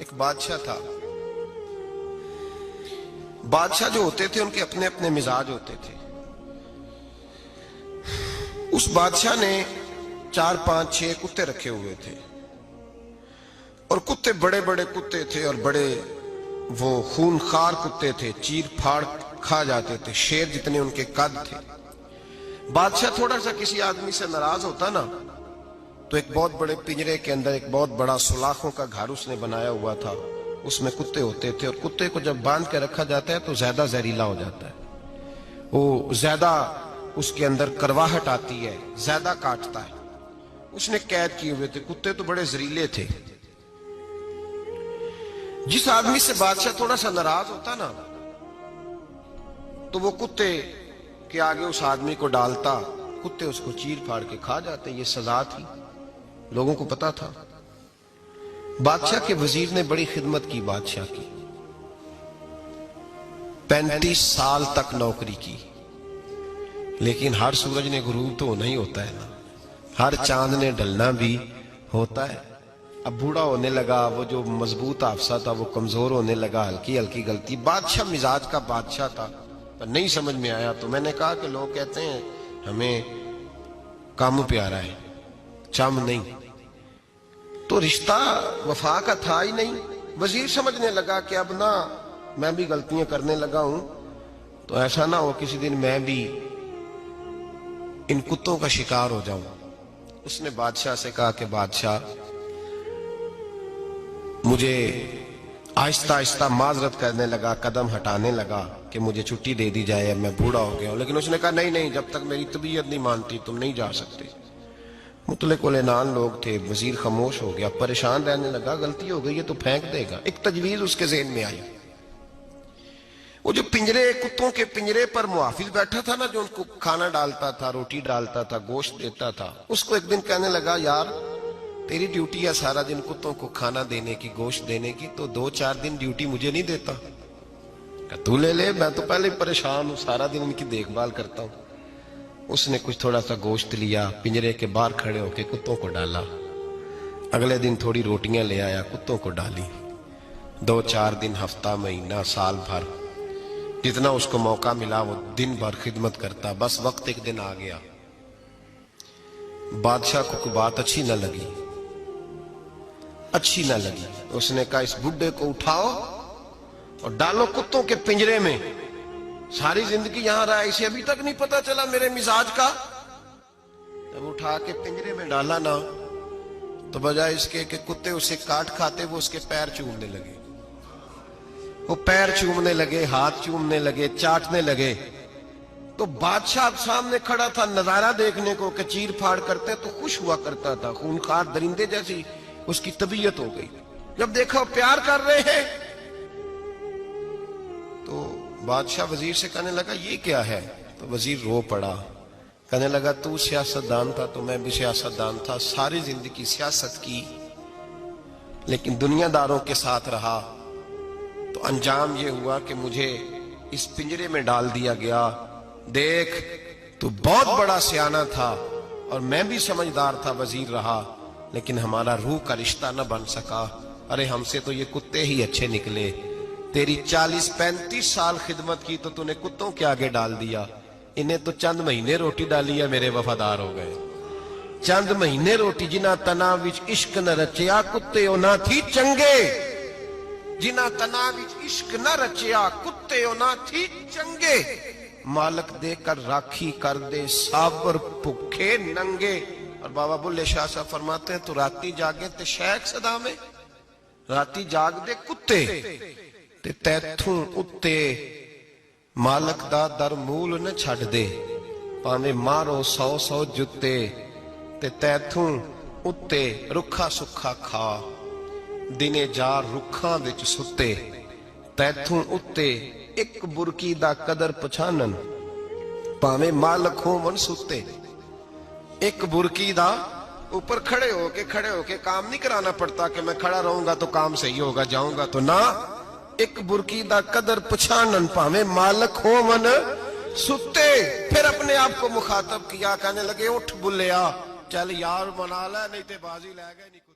ایک بادشاہ تھا. بادشاہ جو ہوتے تھے ان کے اپنے اپنے مزاج ہوتے تھے. اس بادشاہ نے 4 5 6 کتے رکھے ہوئے تھے اور کتے بڑے بڑے کتے تھے اور بڑے وہ خون خار کتے تھے, چیر پھاڑ کھا جاتے تھے, شیر جتنے ان کے قد تھے. بادشاہ تھوڑا سا کسی آدمی سے ناراض ہوتا نا تو ایک بہت بڑے پنجرے کے اندر ایک بہت بڑا سلاخوں کا گھر اس نے بنایا ہوا تھا, اس میں کتے ہوتے تھے اور کتے کو جب باندھ کے رکھا جاتا ہے تو زیادہ زہریلا ہو جاتا ہے, وہ زیادہ اس کے اندر کرواہٹ آتی ہے, زیادہ کاٹتا ہے. اس نے قید کیے ہوئے تھے. کتے تو بڑے زہریلے تھے. جس آدمی سے بادشاہ تھوڑا سا ناراض ہوتا نا تو وہ کتے کے آگے اس آدمی کو ڈالتا, کتے اس کو چیر پھاڑ کے کھا جاتے. یہ سزا تھی, لوگوں کو پتا تھا. بادشاہ کے وزیر نے بڑی خدمت کی بادشاہ کی, 35 سال تک نوکری کی. لیکن ہر سورج نے غروب تو ہونا ہی ہوتا ہے نا, ہر چاند نے ڈلنا بھی ہوتا ہے. اب بوڑھا ہونے لگا, وہ جو مضبوط حافظہ تھا وہ کمزور ہونے لگا, ہلکی ہلکی غلطی. بادشاہ مزاج کا بادشاہ تھا, پر نہیں سمجھ میں آیا. تو میں نے کہا کہ لوگ کہتے ہیں ہمیں کام پیارا ہے, چم نہیں. تو رشتہ وفا کا تھا ہی نہیں. وزیر سمجھنے لگا کہ اب نہ میں بھی غلطیاں کرنے لگا ہوں تو ایسا نہ ہو کسی دن میں بھی ان کتوں کا شکار ہو جاؤں. اس نے بادشاہ سے کہا کہ بادشاہ مجھے آہستہ آہستہ معذرت کرنے لگا, قدم ہٹانے لگا کہ مجھے چھٹی دے دی جائے, اب میں بوڑھا ہو گیا ہوں. لیکن اس نے کہا نہیں نہیں, جب تک میری طبیعت نہیں مانتی تم نہیں جا سکتے. مطلق العنان لوگ تھے. وزیر خاموش ہو گیا, پریشان رہنے لگا. غلطی ہو گئی ہے تو پھینک دے گا. ایک تجویز اس کے ذہن میں آئی. وہ جو پنجرے, کتوں کے پنجرے پر محافظ بیٹھا تھا نا, جو ان کو کھانا ڈالتا تھا, روٹی ڈالتا تھا, گوشت دیتا تھا, اس کو ایک دن کہنے لگا یار تیری ڈیوٹی ہے سارا دن کتوں کو کھانا دینے کی, گوشت دینے کی, تو 2 4 دن ڈیوٹی مجھے نہیں دیتا؟ کہ تو لے لے, میں تو پہلے پریشان ہوں, سارا دن ان کی دیکھ بھال کرتا ہوں. اس نے کچھ تھوڑا سا گوشت لیا, پنجرے کے باہر کھڑے ہو کے کتوں کو ڈالا. اگلے دن تھوڑی روٹیاں لے آیا, کتوں کو ڈالی. 2 4 دن, ہفتہ, مہینہ, سال بھر, جتنا اس کو موقع ملا وہ دن بھر خدمت کرتا. بس وقت ایک دن آ گیا, بادشاہ کو کوئی بات اچھی نہ لگی. اس نے کہا اس بڈھے کو اٹھاؤ اور ڈالو کتوں کے پنجرے میں. ساری زندگی یہاں رہا, اسے ابھی تک نہیں پتا چلا میرے مزاج کا. جب اٹھا کے پنجرے میں ڈالا نا تو بجائے اس کے کہ کتے اسے کاٹ کھاتے, وہ اس کے پیر چومنے لگے. وہ پیر چومنے لگے, ہاتھ چومنے لگے, چاٹنے لگے. تو بادشاہ سامنے کھڑا تھا نظارہ دیکھنے کو کہ چیر پھاڑ کرتے تو خوش ہوا کرتا تھا, خونخوار درندے جیسی اس کی طبیعت ہو گئی. جب دیکھا وہ پیار کر رہے ہیں تو بادشاہ وزیر سے کہنے لگا یہ کیا ہے؟ تو وزیر رو پڑا, کہنے لگا تو سیاستدان تھا تو میں بھی سیاستدان تھا, ساری زندگی سیاست کی لیکن دنیا داروں کے ساتھ رہا, تو انجام یہ ہوا کہ مجھے اس پنجرے میں ڈال دیا گیا. دیکھ تو بہت بڑا سیانہ تھا اور میں بھی سمجھدار تھا, وزیر رہا, لیکن ہمارا روح کا رشتہ نہ بن سکا. ارے ہم سے تو یہ کتے ہی اچھے نکلے. تیری 40 35 سال خدمت کی تو تو نے کتوں کے آگے ڈال دیا. انہیں تو چند مہینے روٹی ڈالی ہے, میرے وفادار ہو گئے. چند مہینے روٹی, جنہ تنا وچ عشق نہ رچیا کتے او نہ تھی چنگے. جنہ تنا وچ عشق نہ رچیا کتے او نہ تھی چنگے. مالک دے کر راکھی کر دے صابر بھوکے ننگے. اور بابا بلے شاہ صاحب فرماتے ہیں تو راتی جاگے تے شیخ صدا میں, راتی جاگ دے کتے تے تیتھوں اتے مالک دا در مول نہ چھڑ دے. پاویں مارو 100 جتے تے تیتھوں اتے رکھا سکھا کھا. دنے جار رکھاں وچ ستے تیتھوں اتے ایک برکی دا قدر پچھانن. پاویں مالک ہون ستے, ایک برکی دا اوپر کھڑے ہو کے کام نہیں کرانا پڑتا کہ میں کھڑا رہوں گا تو کام صحیح ہوگا, جاؤں گا تو نہ. ایک برکی دا قدر پچھانن پاویں مالک ہون ستے. پھر اپنے آپ کو مخاطب کیا, کہنے لگے اٹھ بلیا, چل یار منا لے نہیں تے بازی لے گئے نہیں.